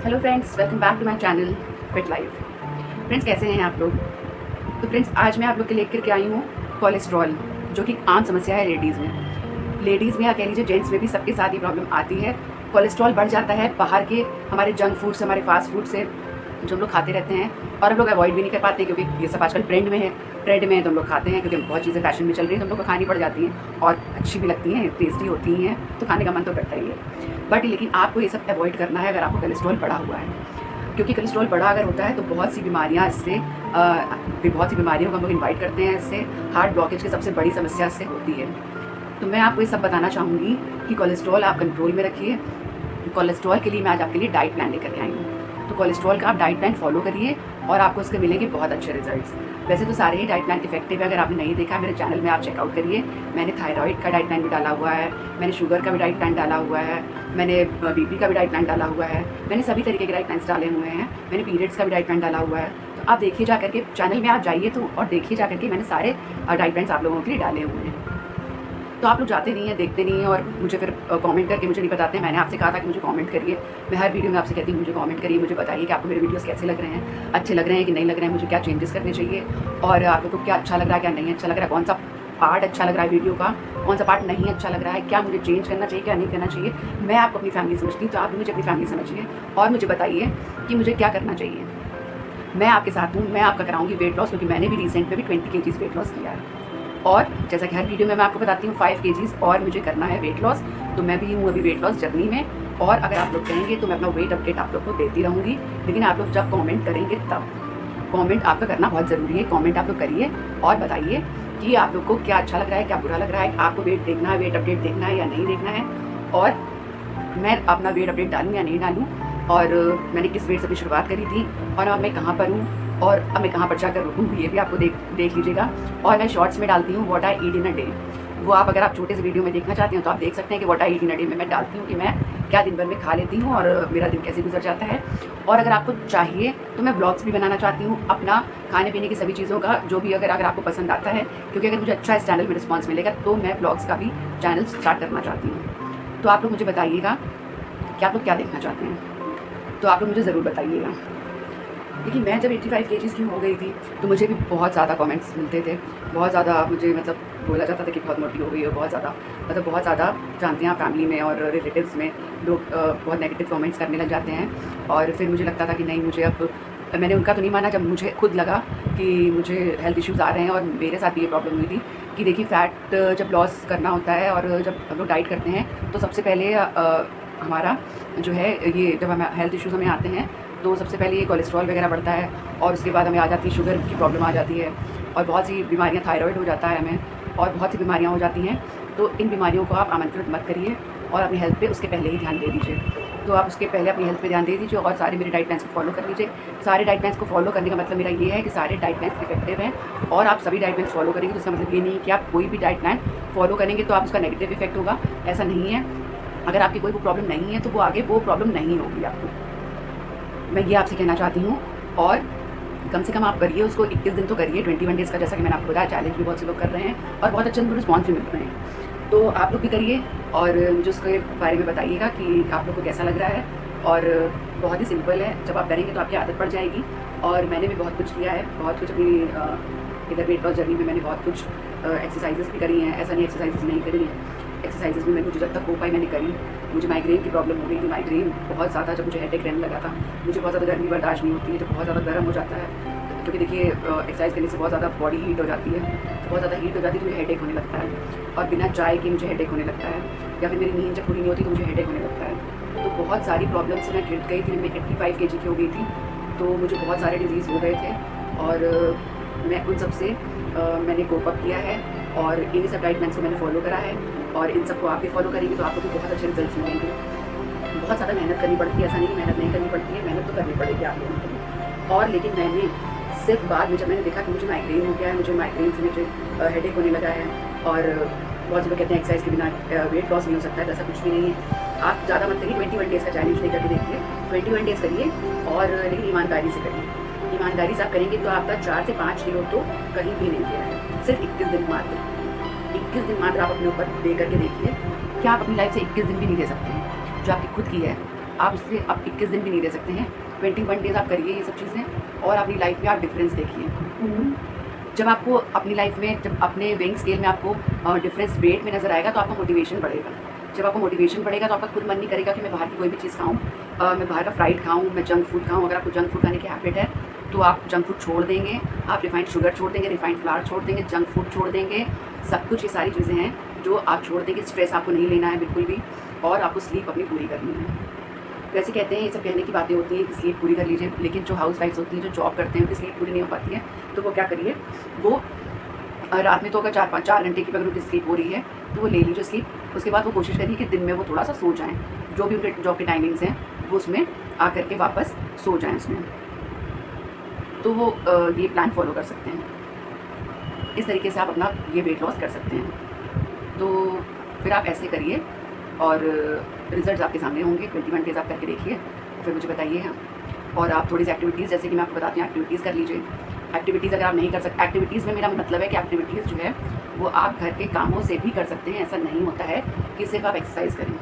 Hello friends, welcome back to my channel fit life. Friends, कैसे हैं आप लोग? तो फ्रेंड्स, आज मैं आप लोग के लेकर के आई हूँ कोलेस्ट्रॉल, जो कि आम समस्या है लेडीज़ में या कह लीजिए जेंट्स में भी सबके साथ ये प्रॉब्लम आती है। कोलेस्ट्रॉल बढ़ जाता है बाहर के हमारे जंक फूड से, हमारे फास्ट फूड से जो हम लोग खाते रहते हैं, और हम लोग अवॉइड भी नहीं कर पाते क्योंकि ये सब आजकल ट्रेंड में है तो हम लोग खाते हैं क्योंकि बहुत चीज़ें फैशन में चल रही हैं तो हम लोग को खानी पड़ जाती हैं और अच्छी भी लगती हैं, टेस्टी होती हैं, तो खाने का मन तो करता ही है। बट लेकिन आपको ये सब अवॉइड करना है अगर आपको कोलेस्ट्रॉल बढ़ा हुआ है, क्योंकि कोलेस्ट्रॉल बढ़ा अगर होता है तो बहुत सी बीमारियां बहुत सी बीमारियों को हम लोग इन्वाइट करते हैं। इससे हार्ट ब्लॉकेज की सबसे बड़ी समस्या इससे होती है। तो मैं आपको ये सब बताना चाहूँगी कि कोलेस्ट्रॉल आप कंट्रोल में रखिए। कोलेस्ट्रॉल के लिए मैं आज आपके लिए डाइट प्लान लेकर के आई हूँ। तो कोलेस्ट्रॉल का आप डाइट प्लान फॉलो करिए और आपको उसके मिलेंगे बहुत अच्छे रिजल्ट्स। वैसे तो सारे ही डाइट प्लान इफेक्टिव है, अगर आपने नहीं देखा मेरे चैनल में आप चेकआउट करिए। मैंने थायराइड का डाइट प्लान भी डाला हुआ है, मैंने शुगर का भी डाइट प्लान डाला हुआ है, मैंने बीपी का भी डाइट प्लान डाला हुआ है, मैंने सभी तरीके के डाइट प्लान्स डाले हुए हैं, मैंने पीरियड्स का भी डाइट प्लान डाला हुआ है। तो आप देखिए जा करके, चैनल में आप जाइए तो और देखिए जा करके, मैंने सारे डाइट प्लान्स आप लोगों के लिए डाले हुए हैं। तो आप लोग जाते नहीं हैं, देखते नहीं हैं और मुझे फिर कमेंट करके मुझे नहीं बताते हैं। मैंने आपसे कहा था कि मुझे कमेंट करिए। मैं हर वीडियो में आपसे कहती हूँ मुझे कमेंट करिए, मुझे बताइए कि आपको मेरे वीडियोस कैसे लग रहे हैं, अच्छे लग रहे हैं कि नहीं लग रहे हैं, मुझे क्या चेंजेस करने चाहिए और आप लोग को क्या अच्छा लग रहा है, क्या नहीं अच्छा लग रहा है, कौन सा पार्ट अच्छा लग रहा है वीडियो का, कौन सा पार्ट नहीं अच्छा लग रहा है, क्या मुझे चेंज करना चाहिए, क्या नहीं करना चाहिए। मैं आपको अपनी फैमिली समझती हूँ, तो आप भी मुझे अपनी फैमिली समझिए और मुझे बताइए कि मुझे क्या करना चाहिए। मैं आपके साथ हूँ, मैं आपका कराऊंगी वेट लॉस, क्योंकि मैंने भी रिसेंट में भी 20 kg वेट लॉस किया है। और जैसा कि हर वीडियो में मैं आपको बताती हूँ 5 kg और मुझे करना है वेट लॉस, तो मैं भी हूँ अभी वेट लॉस जर्नी में। और अगर आप लोग कहेंगे तो मैं अपना वेट अपडेट आप लोग को देती रहूँगी, लेकिन आप लोग जब कमेंट करेंगे तब। कमेंट आपका करना बहुत ज़रूरी है, कमेंट आप लोग करिए और बताइए कि आप लोग को क्या अच्छा लग रहा है, क्या बुरा लग रहा है, आपको वेट देखना है, वेट अपडेट देखना है या नहीं देखना है, और मैं अपना वेट अपडेट डालूँ या नहीं डालूँ, और मैंने किस वेट से अपनी शुरुआत करी थी और अब मैं कहाँ पर हूँ और अब मैं कहाँ पर जाकर रुकूँगी, ये भी आपको देख लीजिएगा। और मैं शॉर्ट्स में डालती हूँ what I eat in a day. वो आप अगर आप छोटे से वीडियो में देखना चाहते हो तो आप देख सकते हैं कि what I eat in a day में मैं डालती हूँ कि मैं क्या दिन भर में खा लेती हूँ और मेरा दिन कैसे गुजर जाता है। और अगर आपको चाहिए तो मैं ब्लॉग्स भी बनाना चाहती हूँ अपना खाने पीने की सभी चीज़ों का, जो भी अगर आपको पसंद आता है, क्योंकि अगर मुझे अच्छा इस चैनल में रिस्पॉन्स मिलेगा तो मैं ब्लॉग्स का भी चैनल स्टार्ट करना चाहती हूँ। तो आप लोग मुझे बताइएगा कि आप लोग क्या देखना चाहते हैं, तो आप लोग मुझे ज़रूर बताइएगा। देखिए, मैं जब 85 kg की हो गई थी तो मुझे भी बहुत ज़्यादा कमेंट्स मिलते थे, बहुत ज़्यादा मुझे बोला जाता था कि बहुत मोटी हो गई हो, बहुत ज़्यादा जानते हैं आप फैमिली में और रिलेटिव्स में लोग बहुत नेगेटिव कमेंट्स करने लग जाते हैं। और फिर मुझे लगता था कि नहीं, मुझे अब, मैंने उनका तो नहीं माना जब मुझे खुद लगा कि मुझे हेल्थ इश्यूज़ आ रहे हैं। और मेरे साथ भी ये प्रॉब्लम हुई थी कि देखिए, फ़ैट जब लॉस करना होता है और जब हम लोग डाइट करते हैं तो सबसे पहले हमारा जो है, ये जब हमें हेल्थ इश्यूज़ हमें आते हैं तो सबसे पहले ये कोलेस्ट्रॉल वगैरह बढ़ता है और उसके बाद हमें आ जाती है शुगर की प्रॉब्लम आ जाती है और बहुत सी बीमारियां, थायराइड हो जाता है हमें और बहुत सी बीमारियां हो जाती हैं। तो इन बीमारियों को आप आमंत्रित मत करिए और अपनी हेल्थ पे उसके पहले ही ध्यान दे दीजिए। तो आप उसके पहले अपनी हेल्थ पे ध्यान दे दीजिए और सारे मेरे डाइट प्लान्स को फॉलो कर लीजिए। सारे डाइट प्लान्स को फॉलो करने का मतलब मेरा ये है कि सारे डाइट प्लान्स इफेक्टिव हैं और आप सभी डाइट प्लान्स फॉलो करेंगे तो इसका मतलब ये नहीं कि आप कोई भी डाइट प्लान फॉलो करेंगे तो आप उसका नेगेटिव इफेक्ट होगा, ऐसा नहीं है। अगर आपकी कोई वो प्रॉब्लम नहीं है तो वो आगे वो प्रॉब्लम नहीं होगी आपको, मैं ये आपसे कहना चाहती हूँ। और कम से कम आप करिए उसको, 21 दिन तो करिए, 21 डेज़ का, जैसा कि मैंने आपको बताया, चैलेंज भी बहुत से लोग कर रहे हैं और बहुत अच्छे उनको रिस्पॉन्स भी मिल रहे हैं। तो आप लोग भी करिए और मुझे उसके बारे में बताइएगा कि आप लोग को कैसा लग रहा है। और बहुत ही सिंपल है, जब आप करेंगे तो आपकी आदत पड़ जाएगी। और मैंने भी बहुत कुछ किया है, बहुत कुछ अपनी इधर वेट लॉस जर्नी में मैंने बहुत कुछ एक्सरसाइजेस भी करी हैं, ऐसा नहीं एक्सरसाइजेस नहीं करी हैं, एक्सरसाइजेस भी मुझे जब तक हो पाई मैंने करी। मुझे माइग्रेन की प्रॉब्लम हो गई थी, माइग्रेन बहुत ज़्यादा, जब मुझे हेडेक रहने लगा था, मुझे बहुत ज़्यादा गर्मी बर्दाश्त नहीं होती है, जब बहुत ज़्यादा गर्म हो जाता है, क्योंकि देखिए एक्सरसाइज करने से बहुत ज़्यादा बॉडी हीट हो जाती है, तो बहुत ज़्यादा हीट हो जाती है तो मुझे हेडेक होने लगता है और बिना चाय के मुझे हेडेक होने लगता है, या फिर मेरी नींद जब पूरी नहीं होती तो मुझे हेडेक होने लगता है। तो बहुत सारी प्रॉब्लम से मैं घिर गई थी, मैं 85 kg की हो गई थी, तो मुझे बहुत सारे डिजीज़ हो गए थे और मैं उन सब से मैंने कोप अप किया है और इन्हीं सब डाइट प्लान्स को मैंने फॉलो करा है और इन सबको आप भी फॉलो करेंगे तो आपको भी बहुत अच्छे रिजल्ट्स मिलेंगे। बहुत ज़्यादा मेहनत करनी पड़ती है, ऐसा नहीं कि मेहनत नहीं करनी पड़ती है, मेहनत तो करनी पड़ेगी आप लोगों को। और लेकिन मैंने सिर्फ बाद में जब मैंने देखा कि मुझे माइग्रेन हो गया है, मुझे माइग्रेन से मुझे हेडेक होने लगा है और बहुत से लोग कहते हैं एक्सरसाइज के बिना वेट लॉस नहीं हो सकता है, ऐसा कुछ भी नहीं है। आप ज़्यादा मत करिए, 21 डेज़ का चैलेंज लेकर के देखिए, 21 डेज़ करिए और लेकिन ईमानदारी से करिए। ईमानदारी से आप करेंगे तो आपका 4 से 5 किलो तो कहीं भी नहीं गया है, सिर्फ 21 दिन मात्र। 21 दिन मात्र आप अपने ऊपर दे करके देखिए, क्या आप अपनी लाइफ से 21 दिन भी नहीं दे सकते हैं जो आपकी खुद की है। आप उससे आप 21 दिन भी नहीं दे सकते हैं, 21 डेज़ आप करिए ये सब चीज़ें और अपनी लाइफ में आप डिफरेंस देखिए। जब आपको अपनी लाइफ में, जब अपने वेइंग स्केल में आपको डिफरेंस वेट में नज़र आएगा तो आपका मोटिवेशन बढ़ेगा। जब आपको मोटिवेशन बढ़ेगा तो आपका खुद मन नहीं करेगा कि मैं बाहर की कोई भी चीज़ खाऊँ, मैं बाहर का फ्राइड खाऊँ, मैं जंक फूड खाऊँ। अगर आपको जंक फूड खाने की हैबिट है तो आप जंक फूड छोड़ देंगे, आप रिफाइंड शुगर छोड़ देंगे, रिफाइंड फ्लावर छोड़ देंगे, जंक फूड छोड़ देंगे, सब कुछ ये सारी चीज़ें हैं जो आप छोड़ देंगे। स्ट्रेस आपको नहीं लेना है बिल्कुल भी, और आपको स्लीप अपनी पूरी करनी है। वैसे कहते हैं, ये सब कहने की बातें होती हैं कि स्लीप पूरी कर लीजिए, लेकिन जो हाउस वाइफ्स होती हैं, जो जॉब करते हैं, उनकी स्लीप पूरी नहीं हो पाती है, तो वो क्या करिए, वो रात में तो अगर 4 घंटे की अगर उनकी स्लीप हो रही है तो वो ले लीजिए स्लीप। उसके बाद वो कोशिश करिए कि दिन में वो थोड़ा सा सो जाएँ, जो भी उनके जॉब के टाइमिंग्स हैं वो उसमें आकर के वापस सो जाएँ उसमें। तो वो ये प्लान फॉलो कर सकते हैं। इस तरीके से आप अपना ये वेट लॉस कर सकते हैं। तो फिर आप ऐसे करिए और रिजल्ट्स आपके सामने होंगे। 21 डेज़ आप करके देखिए, फिर मुझे बताइए। और आप थोड़ी सी एक्टिविटीज़, जैसे कि मैं आपको बताती हूँ, एक्टिविटीज़ कर लीजिए। एक्टिविटीज़ अगर आप नहीं कर सकते, एक्टिविटीज़ में मेरा मतलब है कि एक्टिविटीज़ जो है वो आप घर के कामों से भी कर सकते हैं। ऐसा नहीं होता है कि सिर्फ आप एक्सरसाइज करें।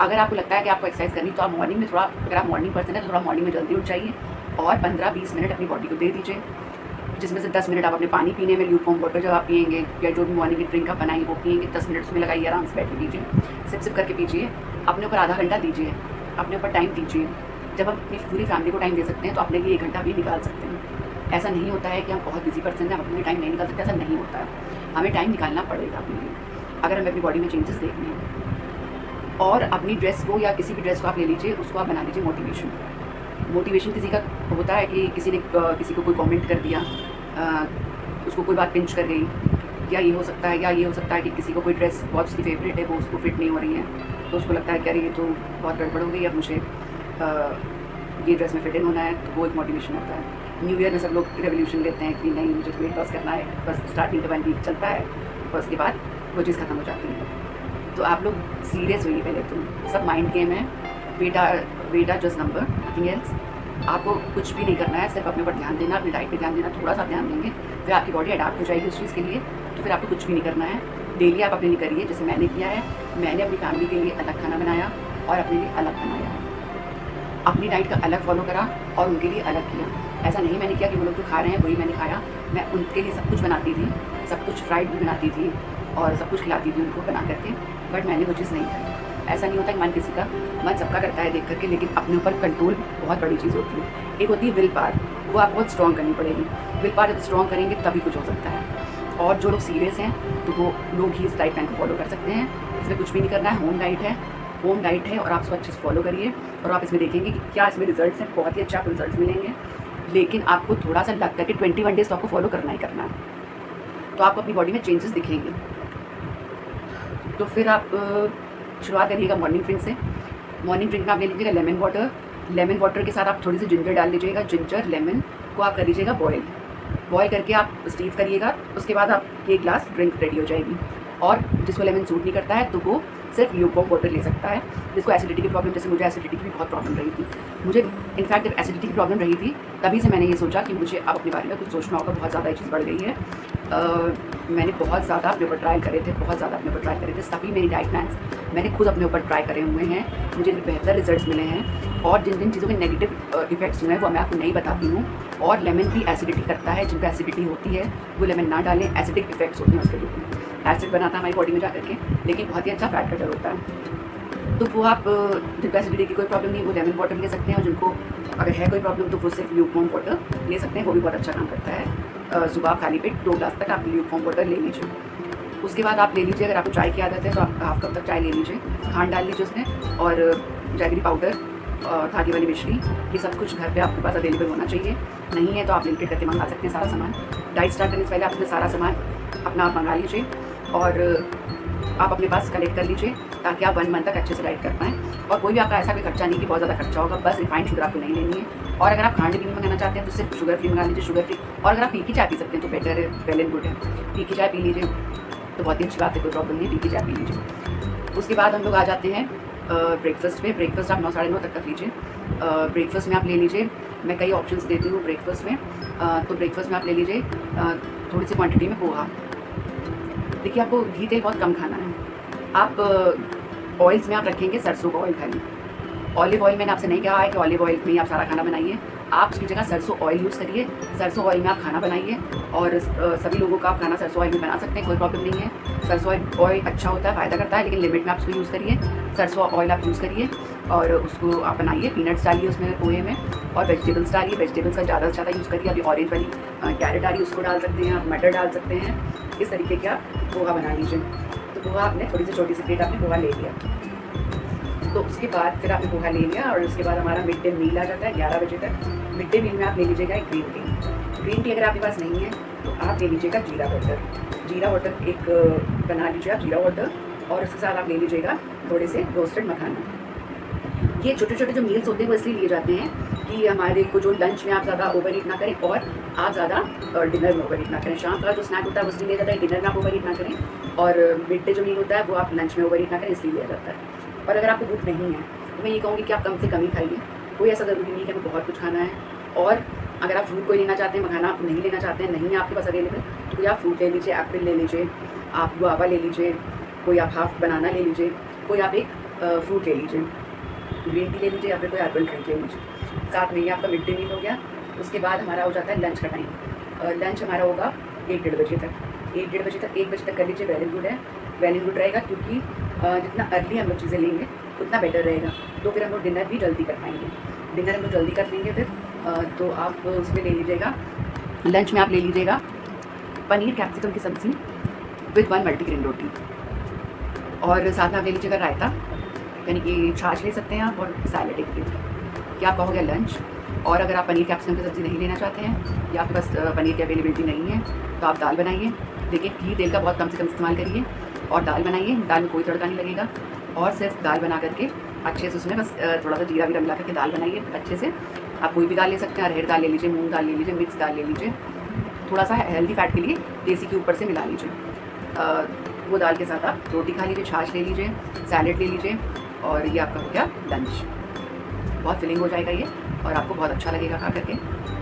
अगर आपको लगता है कि आपको एक्सरसाइज करनी, तो आप मॉर्निंग में थोड़ा, अगर आप मॉर्निंग पर्सन है तो थोड़ा मॉर्निंग में जल्दी उठ जाइए और 15-20 मिनट अपनी बॉडी को दे दीजिए, जिसमें से 10 मिनट आप अपने पानी पीने में, ल्यूकवार्म वाटर जब आप पिएंगे या जो भी मॉर्निंग की ड्रिंक आप बनाएंगे वो पिएंगे, 10 मिनट उसमें लगाइए, आराम से बैठ के पीजिए, सिप सिप करके पीजिए। अपने ऊपर आधा घंटा दीजिए, अपने ऊपर टाइम दीजिए। जब हम अपनी पूरी फैमिली को टाइम दे सकते हैं तो अपने लिए 1 घंटा भी निकाल सकते हैं। ऐसा नहीं होता है कि हम बहुत बिजी पर्सन हैं, हम अपने लिए टाइम नहीं निकाल सकते, ऐसा नहीं होता है। हमें टाइम निकालना पड़ेगा अपने लिए, अगर हमें अपनी बॉडी में चेंजेस देखने हैं। और अपनी ड्रेस को या किसी भी ड्रेस को आप ले लीजिए, उसको आप बना लीजिए मोटिवेशन। मोटिवेशन किसी का होता है कि किसी ने किसी को कोई कमेंट कर दिया, उसको कोई बात पिंच कर गई, या ये हो सकता है, या ये हो सकता है कि किसी को कोई ड्रेस बहुत उसकी फेवरेट है, वो उसको फिट नहीं हो रही है, तो उसको लगता है कि अरे ये तो बहुत गड़बड़ हो गई, अब मुझे ये ड्रेस में फिट इन होना है, तो वो एक मोटिवेशन होता है। न्यू ईयर में सब लोग रेवोल्यूशन लेते हैं कि नहीं, मुझे वेट लॉस करना है, बस स्टार्टिंग का 1 वीक चलता है और उसके बाद वो चीज़ ख़त्म हो जाती है। तो आप लोग सीरियस होइए पहले, तो सब माइंड गेम है। Weight are just number, nothing else. आपको कुछ भी नहीं करना है, सिर्फ अपने ऊपर ध्यान देना, अपनी डाइट पे ध्यान देना, थोड़ा सा ध्यान देंगे, फिर आपकी बॉडी अडाप्ट हो जाएगी उस चीज़ के लिए। तो फिर आपको कुछ भी नहीं करना है, डेली आप अपने लिए करिए, जैसे मैंने किया है। मैंने अपनी फैमिली के लिए अलग खाना बनाया और अपने लिए अलग बनाया, अपनी डाइट का अलग फॉलो करा और उनके लिए अलग किया। ऐसा नहीं मैंने किया कि वो लोग जो खा रहे हैं वही मैंने खाया। मैं उनके लिए सब कुछ बनाती थी, सब कुछ फ्राइड भी बनाती थी और सब कुछ खिलाती थी उनको बना करके, बट मैंने वो चीज़ नहीं खाई। ऐसा नहीं होता कि मन किसी का, मन सबका करता है देख करके, लेकिन अपने ऊपर कंट्रोल बहुत बड़ी चीज़ होती है। एक होती है विल पावर, वो आप बहुत स्ट्रॉन्ग करनी पड़ेगी। विल पावर जब स्ट्रॉन्ग करेंगे तभी कुछ हो सकता है। और जो लोग सीरियस हैं तो वो लोग ही इस डाइट प्लान को फॉलो कर सकते हैं। इसमें कुछ भी नहीं करना है, होम डाइट है और आप इसको अच्छे से फॉलो करिए और आप इसमें देखेंगे कि क्या इसमें रिजल्ट्स हैं, बहुत ही अच्छा आपको रिजल्ट्स मिलेंगे। लेकिन आपको थोड़ा सा लगता है कि 21 डेज़ तो आपको फॉलो करना ही करना है, तो आपको अपनी बॉडी में चेंजेस दिखेंगे। तो फिर आप शुरुआत करिएगा मॉर्निंग ड्रिंक से। मॉर्निंग ड्रिंक में आप ले लीजिएगा लेमन वाटर के साथ आप थोड़ी सी जिंजर डाल लीजिएगा। जिंजर लेमन को आप कर लीजिएगा बॉयल करके आप स्टीव करिएगा। उसके बाद आपकी 1 ग्लास ड्रिंक रेडी हो जाएगी। और जिसको लेमन सूट नहीं करता है तो वो सिर्फ ल्यूकवार्म वाटर ले सकता है। जिसको एसिडिटी की प्रॉब्लम, जैसे मुझे एसिडिटी की भी बहुत प्रॉब्लम रही थी, मुझे इनफैक्ट जब एसिडिटी की प्रॉब्लम रही थी तभी से मैंने ये सोचा कि मुझे अब अपने बारे में कुछ सोचना होगा। बहुत ज़्यादा ये चीज़ बढ़ गई है। मैंने बहुत ज़्यादा अपने ऊपर ट्राई करे थे, सभी मेरी डाइट प्लान्स मैंने खुद अपने ऊपर ट्राई करे हुए हैं, मुझे बेहतर रिजल्ट्स मिले हैं। और जिन जिन चीज़ों के नेगेटिव इफेक्ट्स हुए हैं वो मैं आपको नहीं बताती हूँ। और लेमन भी एसिडिटी करता है, जिनको एसिडिटी होती है वो लेमन ना डालें, एसिडिक इफेक्ट्स होते हैं उसके, जो एसिड बनाता है हमारी बॉडी में जा करके, लेकिन बहुत ही अच्छा फैट कटर होता है। तो वो आप जिनको एसिडिटी की कोई प्रॉब्लम नहीं, वो लेमन वाटर ले सकते हैं। और जिनको अगर है कोई प्रॉब्लम तो वो सिर्फ ल्यूकवार्म वाटर ले सकते हैं, वो भी बहुत अच्छा काम करता है। सुबह खाली पेट 2 ग्लास तक आप ल्यूकवार्म वाटर ले लीजिए। उसके बाद आप ले लीजिए, अगर आपको चाय की आदत है तो आप हाफ कप तक चाय ले लीजिए, खांड डाल लीजिए उसमें, और जैगरी पाउडर, धागे वाली मिश्री, ये सब कुछ घर पे आपके पास अवेलेबल होना चाहिए। नहीं है तो आप लिंकेड करके मंगा सकते हैं सारा सामान। डाइट स्टार्ट करने से पहले आप अपने सारा सामान अपना आप मंगा लीजिए और आप अपने पास कलेक्ट कर लीजिए, ताकि आप 1 मंथ तक अच्छे से डाइट कर पाएँ। और कोई भी आपका ऐसा कोई खर्चा नहीं कि बहुत ज़्यादा खर्चा होगा, बस रिफाइंड शुगर आपको नहीं लेनी है। और अगर आप खांड भी नहीं मंगाना चाहते हैं तो सिर्फ शुगर फ्री मंगा लीजिए, शुगर फ्री। और अगर आप फीकी चाय पी सकते हैं तो बेटर है, वेल एंड गुड है। फीकी चाय पी लीजिए तो बहुत ही अच्छी बात है, कोई प्रॉब्लम नहीं, फीकी चाय पी लीजिए। उसके बाद हम लोग आ जाते हैं ब्रेकफास्ट पे। ब्रेकफास्ट आप 9 साढ़े 9 तक कर लीजिए। ब्रेकफास्ट में आप ले लीजिए, मैं कई ऑप्शंस देती हूँ ब्रेकफास्ट में। तो ब्रेकफास्ट में आप ले लीजिए थोड़ी सी क्वांटिटी में पोहा। देखिए, आपको घी तेल बहुत कम खाना है। आप ऑयल्स में आप रखेंगे सरसों का ऑयल खाली, ऑलिव ऑयल मैंने आपसे नहीं कहा है कि ऑलिव ऑयल में ही आप सारा खाना बनाइए। आप उसकी जगह सरसों ऑयल यूज़ करिए। सरसों ऑयल में आप खाना बनाइए और सभी लोगों का आप खाना सरसों ऑयल में बना सकते हैं, कोई प्रॉब्लम नहीं है। सरसों ऑयल अच्छा होता है, फ़ायदा करता है, लेकिन लिमिट में आप उसको यूज़ करिए। सरसों ऑयल आप यूज़ करिए और उसको आप बनाइए। पीनट्स डालिए उसमें पोहे में और वेजिटेबल्स डालिए। वेजिटेबल्स का ज़्यादा से ज़्यादा यूज़ करिए। अभी ऑरेंज वाली कैरेट आ रही है, उसको डाल सकते हैं आप, मटर डाल सकते हैं। इस तरीके के आप पोहा बना लीजिए। तो पोहा आपने थोड़ी सी छोटी सी प्लेट आपने पोहा ले लिया, तो उसके बाद फिर आपने पोहा ले लिया और उसके बाद हमारा मिड डे मील आ जाता है 11 बजे तक। मिड डे मील में आप ले लीजिएगा एक ग्रीन टी। ग्रीन टी अगर आपके पास नहीं है तो आप ले लीजिएगा जीरा वाटर। जीरा वाटर एक बना लीजिए आप, जीरा वाटर, और उसके साथ आप ले लीजिएगा थोड़े से रोस्टेड मखाना। ये छोटे छोटे जो मील्स होते हैं वो इसलिए लिए जाते हैं कि हमारे को जो लंच में आप ज़्यादा ओवर ईट ना करें और आप ज़्यादा डिनर में ओवर ईट ना करें। शाम का जो स्नैक होता है वो इसलिए लिया जाता है डिनर में आप ओवर ईट ना करें, और मिड डे जो मील होता है वो आप लंच में ओवर ईट ना करें, इसलिए लिया जाता है। और अगर आपको भूख नहीं है तो मैं ये कहूँगी कि आप कम से कम ही खाइए। कोई ऐसा ज़रूरी नहीं है कि हमें बहुत कुछ खाना है। और अगर आप फ्रूट कोई लेना चाहते हैं, मखाना आप नहीं लेना चाहते हैं, नहीं है आपके पास अवेलेबल, तो कोई आप फ्रूट ले लीजिए, एप्पल ले लीजिए, आप गुआवा ले लीजिए, कोई आप हाफ बनाना ले लीजिए, कोई आप एक फ्रूट ले लीजिए, ग्रीन टी ले लीजिए, या फिर कोई हर्बल ड्रिंक ले लीजिए। साथ में ही आपका मिड डे मील हो गया। उसके बाद हमारा हो जाता है लंच का टाइम। लंच हमारा होगा 1-1:30 बजे तक। 1-1:30 बजे तक, 1 बजे तक कर लीजिए, वेल एंड गुड है। वेल एंड गुड रहेगा, क्योंकि जितना अर्ली हम लोग चीज़ें लेंगे उतना बेटर रहेगा। तो फिर हम लोग डिनर भी जल्दी कर पाएंगे। डिनर हम लोग जल्दी कर लेंगे फिर। तो आप उसमें ले लीजिएगा, लंच में आप ले लीजिएगा पनीर कैप्सिकम की सब्ज़ी विद 1 मल्टीग्रेन रोटी, और साथ में आप ले लीजिएगा रायता, यानी कि छाछ ले सकते हैं आप, और सैलड एक प्लेट। क्या आपका हो गया लंच। और अगर आप पनीर कैप्सिकम की सब्ज़ी नहीं लेना चाहते हैं या आपके पास पनीर की अवेलेबिलिटी नहीं है तो आप दाल बनाइए। देखिए घी तेल का बहुत कम से कम इस्तेमाल करिए और दाल बनाइए। दाल में कोई तड़का नहीं लगेगा, और सिर्फ दाल बना करके अच्छे से उसमें बस थोड़ा सा जीरा वीरा मिला करके दाल बनाइए अच्छे से। आप कोई भी दाल ले सकते हैं, अरहर दाल ले लीजिए, मूंग दाल ले लीजिए, मिक्स दाल ले लीजिए। थोड़ा सा हेल्दी फैट के लिए देसी के ऊपर से मिला लीजिए। वो दाल के साथ आप रोटी खा लीजिए, छाछ ले लीजिए, सैलेड ले लीजिए, और ये आपका हो गया लंच। बहुत फिलिंग हो जाएगा ये, और आपको बहुत अच्छा लगेगा खा करके।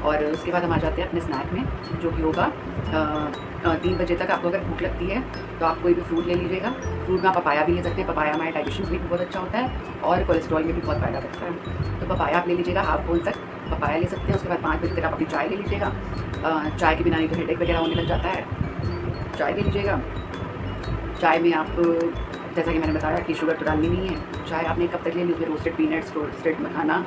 और उसके बाद हम आ जाते हैं अपने स्नैक में, जो कि होगा 3 बजे तक। आपको अगर भूख लगती है तो आप कोई भी फ्रूट ले लीजिएगा। फ्रूट में आप पपाया भी ले सकते हैं। पपाया हमारे डाइजेशन के लिए भी बहुत अच्छा होता है और कोलेस्ट्रॉल में भी बहुत फ़ायदा करता है। तो पपाया आप ले लीजिएगा, हाफ बोल तक पपाया ले सकते हैं। उसके बाद 5 बजे तक आप अपनी चाय ले लीजिएगा। चाय के बिना नहीं तो हेडेक वगैरह होने लग जाता है, चाय ले लीजिएगा। चाय में आप, जैसा कि मैंने बताया कि शुगर तो डालनी नहीं है। चाय आपने 1 कप तक ले ली, उसमें रोस्टेड पीनट्स, रोस्टेड मखाना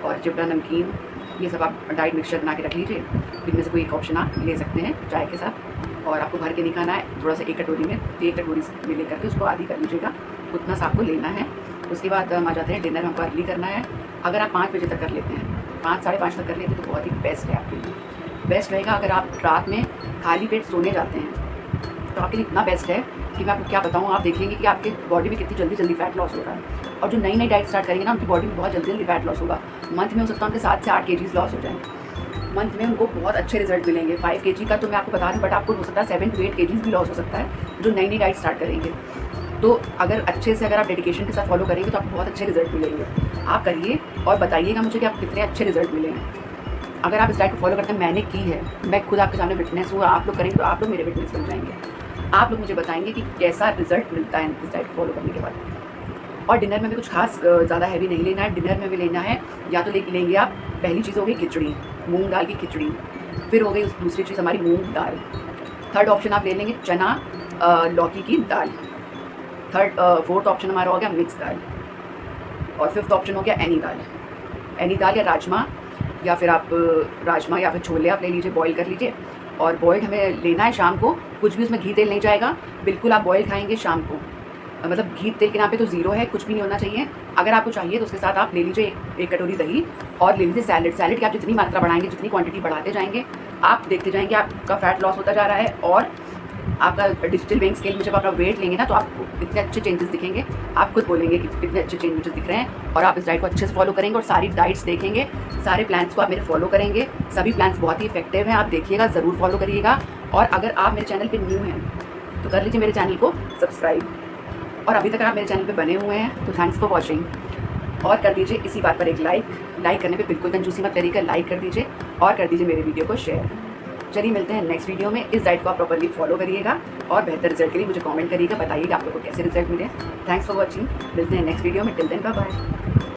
और चिपड़ा नमकीन, ये सब आप डाइट मिक्सचर बना के रख लीजिए। इनमें से कोई एक ऑप्शन आप ले सकते हैं चाय के साथ। और आपको भर के नहीं खाना है, थोड़ा सा 1 कटोरी में, 1 कटोरी में ले करके उसको आधी कर लीजिएगा, उतना सा आपको लेना है। उसके बाद हम आ जाते हैं डिनर। हमको अर्ली करना है। अगर आप 5 बजे तक कर लेते हैं, 5 साढ़े 5 तक कर लेते हैं तो बहुत ही बेस्ट है आपके लिए। बेस्ट रहेगा। अगर आप रात में खाली पेट सोने जाते हैं तो आपके लिए इतना बेस्ट है कि मैं आपको क्या बताऊँ। आप देखेंगे कि आपके बॉडी में कितनी जल्दी जल्दी फैट लॉस हो रहा है। और जो नई नई डाइट स्टार्ट करेंगे ना, उनकी बॉडी में बहुत जल्दी जल्दी फैट लॉस होगा। मंथ में हो सकता है उनके 7 से 8 kg लॉस हो जाए। मंथ में उनको बहुत अच्छे रिजल्ट मिलेंगे। 5 kg का तो मैं आपको बता दूँ, बट आपको हो सकता है 7 to 8 kg भी लॉस हो सकता है जो नई नई डाइट स्टार्ट करेंगे। तो अगर अच्छे से, अगर आप डेडिकेशन के साथ फॉलो करेंगे तो आपको बहुत अच्छे रिजल्ट मिलेंगे। आप करिए और बताइएगा मुझे कि आपको कितने अच्छे रिजल्ट मिले हैं। अगर आप इस डाइट को फॉलो करते हैं, मैंने की है, मैं खुद आपके सामने विटनेस हूँ। आप लोग करेंगे तो आप लोग मेरे विटनेस बन जाएंगे। आप लोग मुझे बताएंगे कि कैसा रिजल्ट मिलता है इस डाइट को फॉलो करने के बाद। और डिनर में भी कुछ खास ज़्यादा हैवी नहीं लेना है। डिनर में भी लेना है, या तो लेंगे आप, पहली चीज़ हो गई खिचड़ी, मूंग दाल की खिचड़ी। फिर हो गई दूसरी चीज़ हमारी मूंग दाल। थर्ड ऑप्शन आप ले लेंगे चना लौकी की दाल। फोर्थ ऑप्शन हमारा हो गया मिक्स दाल। और फिफ्थ ऑप्शन हो गया एनी दाल। एनी दाल या राजमा, या फिर आप राजमा या फिर छोले आप ले लीजिए, बॉईल कर लीजिए। और बॉइल्ड हमें लेना है शाम को। कुछ भी उसमें घी तेल नहीं जाएगा, बिल्कुल आप बॉयल खाएंगे शाम को। मतलब घी तेल के नाम पे तो ज़ीरो है, कुछ भी नहीं होना चाहिए। अगर आपको चाहिए तो उसके साथ आप ले लीजिए 1 कटोरी दही, और ले लीजिए सैलेड। सैलेड की आप जितनी मात्रा बढ़ाएंगे, जितनी क्वांटिटी बढ़ाते जाएंगे, आप देखते जाएंगे आपका फैट लॉस होता जा रहा है। और आपका डिजिटल वेइंग स्केल में जब आप वेट लेंगे ना, तो आपको इतने अच्छे चेंजेस दिखेंगे। आप खुद बोलेंगे कि इतने अच्छे चेंजेस दिख रहे हैं। और आप इस डाइट को अच्छे से फॉलो करेंगे और सारी डाइट्स देखेंगे, सारे प्लान्स को आप मेरे फॉलो करेंगे। सभी प्लान्स बहुत ही इफेक्टिव हैं, आप देखिएगा, ज़रूर फॉलो करिएगा। और अगर आप मेरे चैनल पर न्यू हैं तो कर लीजिए मेरे चैनल को सब्सक्राइब। और अभी तक आप मेरे चैनल पे बने हुए हैं तो थैंक्स फॉर वॉचिंग। और कर दीजिए इसी बात पर एक लाइक करने पे बिल्कुल कंजूसी मत करिएगा, लाइक कर दीजिए और कर दीजिए मेरे वीडियो को शेयर। चलिए मिलते हैं नेक्स्ट वीडियो में। इस डाइट को आप प्रॉपर्ली फॉलो करिएगा और बेहतर रिजल्ट के लिए मुझे कमेंट करिएगा, बताइएगा आप लोगों को कैसे रिजल्ट मिले। Thanks for watching. मिलते हैं नेक्स्ट वीडियो में। Till then bye bye.